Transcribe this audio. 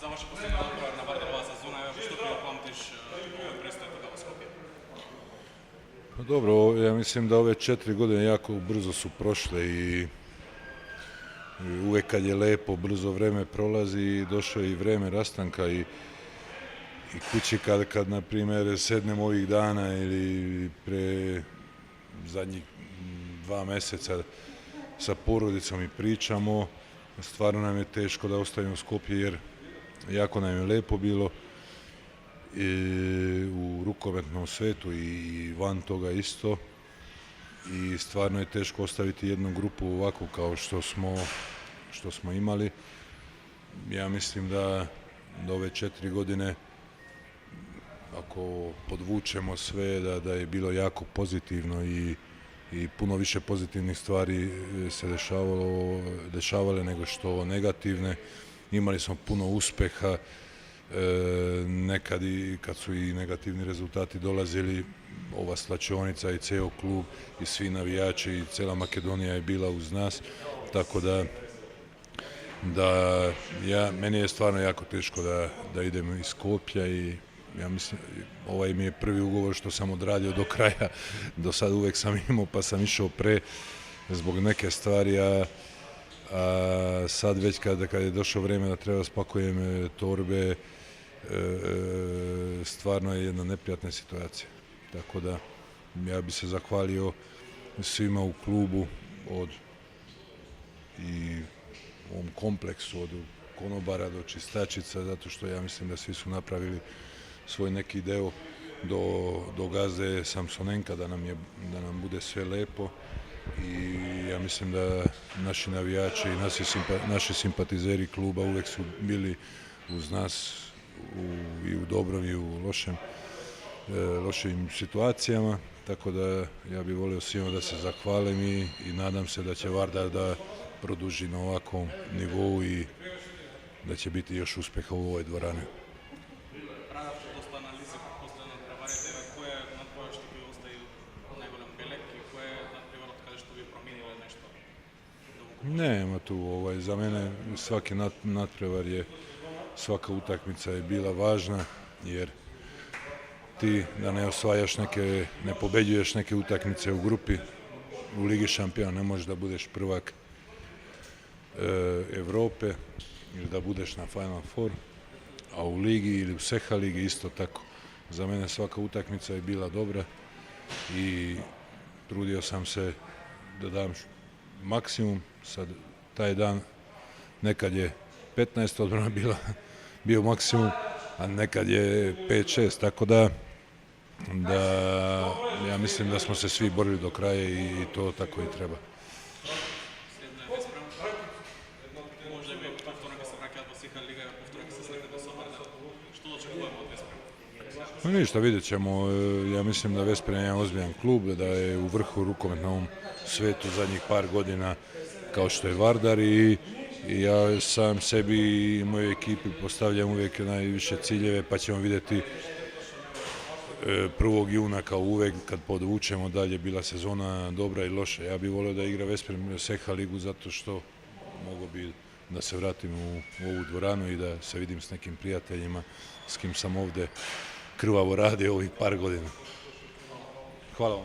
Završi posljednji odgovor na Vardar sezona, što ti pamtiš ove predstave tada u Skopje? Pa dobro, ja mislim da ove 4 godine jako brzo su prošle i uvek kad je lepo, brzo vreme prolazi i došlo je i vreme rastanka i kući kad na primjer sednem ovih dana ili pre zadnjih 2 meseca sa porodicom i pričamo, stvarno nam je teško da ostavimo Skopje jer jako nam je lepo bilo i u rukometnom svetu i van toga isto i stvarno je teško ostaviti jednu grupu ovako kao što smo imali. Ja mislim da ove 4 godine ako podvučemo sve da je bilo jako pozitivno i puno više pozitivnih stvari se dešavale nego što negativne. Imali smo puno uspeha, nekad i kad su i negativni rezultati dolazili, ova slačionica i ceo klub i svi navijači i cela Makedonija je bila uz nas, tako da meni je stvarno jako teško da idem iz Skopja i ja mislim, ovaj mi je prvi ugovor što sam odradio do kraja, do sada uvek sam imao pa sam išao pre zbog neke stvari, a sad već kad je došlo vreme da treba spakujem torbe, stvarno je jedna neprijatna situacija. Tako da ja bi se zahvalio svima u klubu i u ovom kompleksu od konobara do čistačica, zato što ja mislim da svi su napravili svoj neki deo do gazde Samsonenka da nam bude sve lepo i ja mislim da naši navijači i naši simpatizeri kluba uvek su bili uz nas i u dobrom i u lošim situacijama, tako da ja bih volio svima da se zahvalim i nadam se da će Vardar da produži na ovakvom nivou i da će biti još uspeha u ovoj dvorani. Правят доста анализи после надпреварите, кој е надпревар што ви остави најголем белег и кој е надпреварот каде што ви променило нешто? Nema tu, za mene svaki nadprevar svaka utakmica je bila važna, jer ti da ne pobeđuješ neke utakmice u grupi, u Ligi šampiona ne možeš da budeš prvak Evrope ili da budeš na Final Four, a u Ligi ili u Seha Ligi isto tako. Za mene svaka utakmica je bila dobra i trudio sam se da dam maksimum. Sad, taj dan nekad je 15 odbrana bio maksimum, a nekad je 5-6, tako da ja mislim da smo se svi borili do kraja i to tako i treba. Следна е Веспрем. Може би повторно ќе се враќаат во Сиха Лига и повторно ќе се сретнат со Вардар. Што очекуваме од Веспрем? Ništa, vidjet ćemo. Ja mislim da Veszprem je jedan ozbiljan klub, da je u vrhu rukometnom svetu zadnjih par godina kao što je Vardar i ja sam sebi i mojoj ekipi postavljam uvijek najviše ciljeve, pa ćemo vidjeti 1. juna kao uvek kad podvučemo dalje, bila sezona dobra i loša. Ja bih volio da igra Veszprem Seha Ligu zato što mogu bi da se vratim u ovu dvoranu i da se vidim s nekim prijateljima s kim sam ovde krvavo radio ovih par godina. Hvala vam.